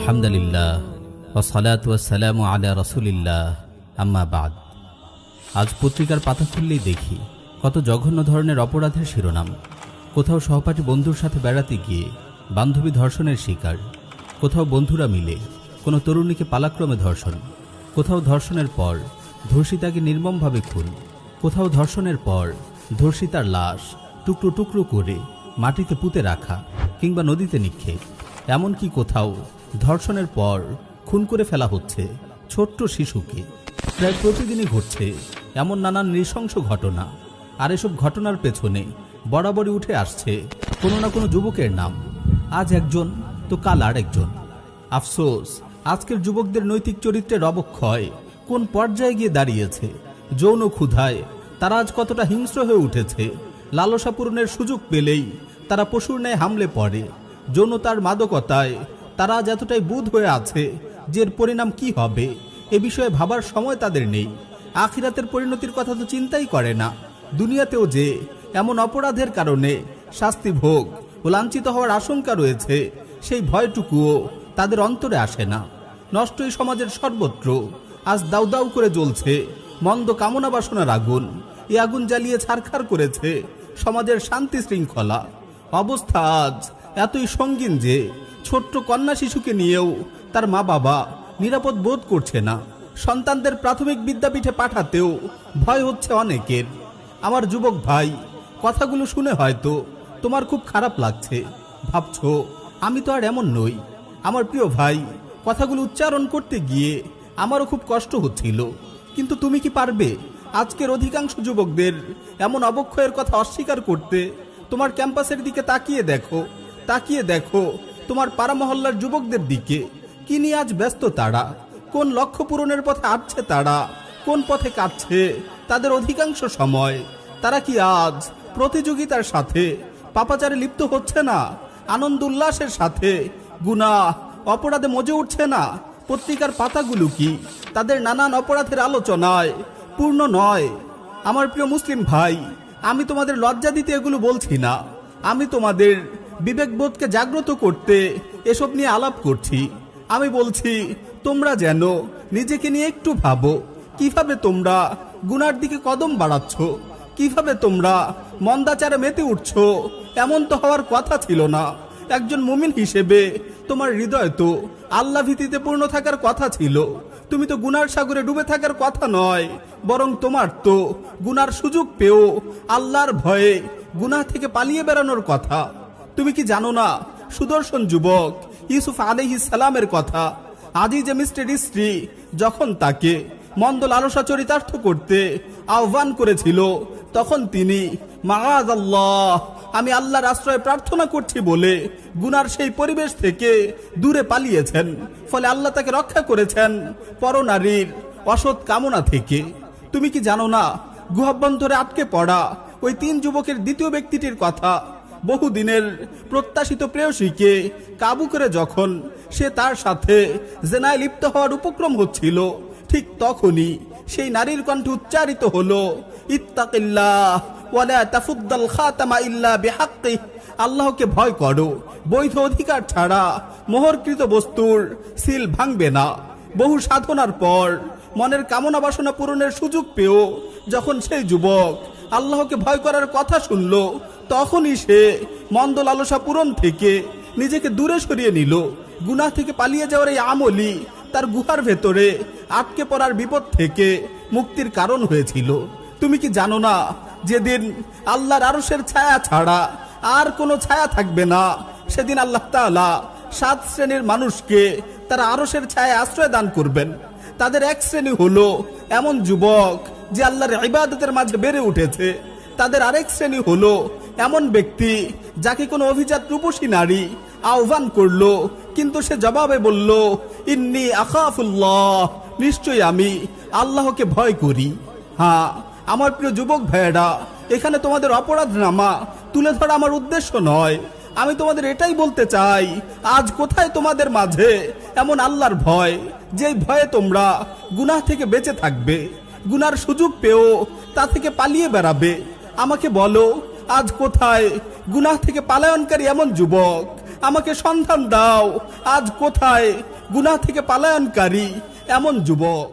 আলহামদুলিল্লাহ ওয়াসসালাতু ওয়াসসালামু আলা রাসূলিল্লাহ আম্মা বাদ। আজ পত্রিকার পাতা খুললেই দেখি কত জঘন্য ধরনের অপরাধের শিরোনাম। কোথাও সহপাঠী বন্ধুর সাথে বেড়াতে গিয়ে বান্ধবী ধর্ষণের শিকার, কোথাও বন্ধুরা মিলে কোনো তরুণীকে পালাক্রমে ধর্ষণ, কোথাও ধর্ষণের পর ধর্ষিতাকে নির্মমভাবে খুন, কোথাও ধর্ষণের পর ধর্ষিতার লাশ টুকরো টুকরো করে মাটিতে পুঁতে রাখা কিংবা নদীতে নিক্ষেপ, এমনকি কোথাও ধর্ষণের পর খুন করে ফেলা হচ্ছে ছোট্ট শিশুকে। প্রায় প্রতিদিনই ঘটছে এমন নানান নৃশংস ঘটনা। আর এসব ঘটনার পেছনে বরাবরই উঠে আসছে কোনো না কোনো যুবকের নাম। আজ একজন তো কাল আর একজন। আফসোস, আজকের যুবকদের নৈতিক চরিত্রের অবক্ষয় কোন পর্যায়ে গিয়ে দাঁড়িয়েছে। যৌন ক্ষুধায় তারা আজ কতটা হিংস্র হয়ে উঠেছে। লালসা পূরণের সুযোগ পেলেই তারা পশুর ন্যায় হামলে পড়ে। যৌনতার মাদকতায় তারা আজ এতটাই বুঁদ হয়ে আছে যে এর পরিণাম কি হবে এ বিষয়ে ভাবার সময় তাদের নেই। আখিরাতের পরিণতির কথা তো চিন্তাই করে না। দুনিয়াতেও যে এমন অপরাধের কারণে শাস্তি ভোগ ও লাঞ্ছিত হওয়ার আশঙ্কা রয়েছে, সেই ভয়টুকুও তাদের অন্তরে আসে না। নষ্ট এই সমাজের সর্বত্র আজ দাউ দাউ করে জ্বলছে মন্দ কামনা বাসনার আগুন। এই আগুন জ্বালিয়ে ছারখার করেছে সমাজের শান্তি শৃঙ্খলা। অবস্থা আজ এতই সঙ্গীন যে ছোট্ট কন্যা শিশুকে নিয়েও তার মা বাবা নিরাপদ বোধ করছে না। সন্তানদের প্রাথমিক বিদ্যাপীঠে পাঠাতেও ভয় হচ্ছে অনেকের। আমার যুবক ভাই, কথাগুলো শুনে হয়তো তোমার খুব খারাপ লাগছে, ভাবছো আমি তো আর এমন নই। আমার প্রিয় ভাই, কথাগুলো উচ্চারণ করতে গিয়ে আমারও খুব কষ্ট হচ্ছিল। কিন্তু তুমি কি পারবে আজকের অধিকাংশ যুবকদের এমন অবক্ষয়ের কথা অস্বীকার করতে? তোমার ক্যাম্পাসের দিকে তাকিয়ে দেখো তোমার পাড়া মহল্লার যুবকদের দিকে। কি নিয়ে আজ ব্যস্ত তারা? কোন লক্ষ্য পূরণের পথে আসছে তারা? কোন পথে কাটছে তাদের অধিকাংশ সময়? তারা কি আজ প্রতিযোগিতার সাথে পাপাচারে লিপ্ত হচ্ছে না? আনন্দ উল্লাসের সাথে গুনাহ অপরাধে মজে উঠছে না? পত্রিকার পাতাগুলো কি তাদের নানান অপরাধের আলোচনায় পূর্ণ নয়? আমার প্রিয় মুসলিম ভাই, আমি তোমাদের লজ্জা দিতে এগুলো বলছি না। আমি তোমাদের বিবেকবোধকে জাগ্রত করতে এসব নিয়ে আলাপ করছি। আমি বলছি তোমরা যেন নিজেকে নিয়ে একটু ভাবো, কিভাবে তোমরা গুনার দিকে কদম বাড়াচ্ছ, কিভাবে তোমরা মন্দাচারে মেতে উঠছো। এমন তো হওয়ার কথা ছিল না। একজন মুমিন হিসেবে তোমার হৃদয় তো আল্লাহ ভীতিতে পূর্ণ থাকার কথা ছিল। তুমি তো গুনার সাগরে ডুবে থাকার কথা নয়, বরং তোমার তো গুনার সুযোগ পেও আল্লাহর ভয়ে গুনাহ থেকে পালিয়ে বেড়ানোর কথা। তুমি কি জানো না সুদর্শন যুবক ইউসুফ আলাইহিস সালামের কথা? আজই যে মিস্টের স্ত্রী যখন তাকে মন্দ লালসা চরিতার্থ করতে আহ্বান করেছিল, তখন তিনি মাআযাল্লাহ, আমি আল্লাহর আশ্রয় প্রার্থনা করছি বলে গুনার সেই পরিবেশ থেকে দূরে পালিয়েছেন। ফলে আল্লাহ তাকে রক্ষা করেছেন পরনারীর অসৎ কামনা থেকে। তুমি কি জানো না গুহাভ্যন্তরে আটকে পড়া ওই 3 যুবকের দ্বিতীয় ব্যক্তিটির কথা? বহুদিনের প্রত্যাশিত প্রেয়সীকে কাবু করে যখন সে তার সাথে জেনায় লিপ্ত হওয়ার উপক্রম হচ্ছিল, ঠিক তখনই সেই নারীর কণ্ঠে উচ্চারিত হলো, ইত্তাকিল্লাহ ওয়ালা তাফুদ্দাল খাতামা ইল্লা বিহাক্কিহি, আল্লাহকে ভয় করো, বৈধ অধিকার ছাড়া মোহরকৃত বস্তুর সিল ভাঙবে না। বহু সাধনার পর মনের কামনা বাসনা পূরণের সুযোগ পেও যখন সেই যুবক আল্লাহকে ভয় করার কথা শুনল, তখনই সে মন্দ লালসা পূরণ থেকে নিজেকে দূরে সরিয়ে নিল। গুনাহ থেকে পালিয়ে যাওয়ার এই আমলই তার গুহার ভেতরে আটকে পড়ার বিপদ থেকে মুক্তির কারণ হয়েছিল। তুমি কি জানো না যেদিন আল্লাহর আরশের ছায়া ছাড়া আর কোনো ছায়া থাকবে না, সেদিন আল্লাহ তাআলা 7 শ্রেণীর মানুষকে তারা আরশের ছায়ায় আশ্রয় দান করবেন। তাদের এক শ্রেণী হলো এমন যুবক যে আল্লাহর ইবাদতের মাঝে বেড়ে উঠেছে। তাদের আরেক শ্রেণী হলো এমন ব্যক্তি যাকে কোনো অভিজাত রূপসী নারী আহ্বান করলো, কিন্তু সে জবাবে বলল, ইন্নী আখাফুল্লাহ, নিশ্চয়ই আমি আল্লাহকে ভয় করি। হ্যাঁ আমার প্রিয় যুবক ভাইয়েরা, এখানে তোমাদের অপরাধ নামা তুলে ধরা আমার উদ্দেশ্য নয়। আমি তোমাদের এটাই বলতে চাই, আজ কোথায় তোমাদের মাঝে এমন আল্লাহর ভয়, যেই ভয়ে তোমরা গুনাহ থেকে বেঁচে থাকবে, গুনার সুযোগ পেও তা থেকে পালিয়ে বেড়াবে? আমাকে বলো, আজ কোথায় গুনাহ থেকে পালায়নকারী এমন যুবক? আমাকে সন্ধান দাও, আজ কোথায় গুনাহ থেকে পালায়নকারী এমন যুবক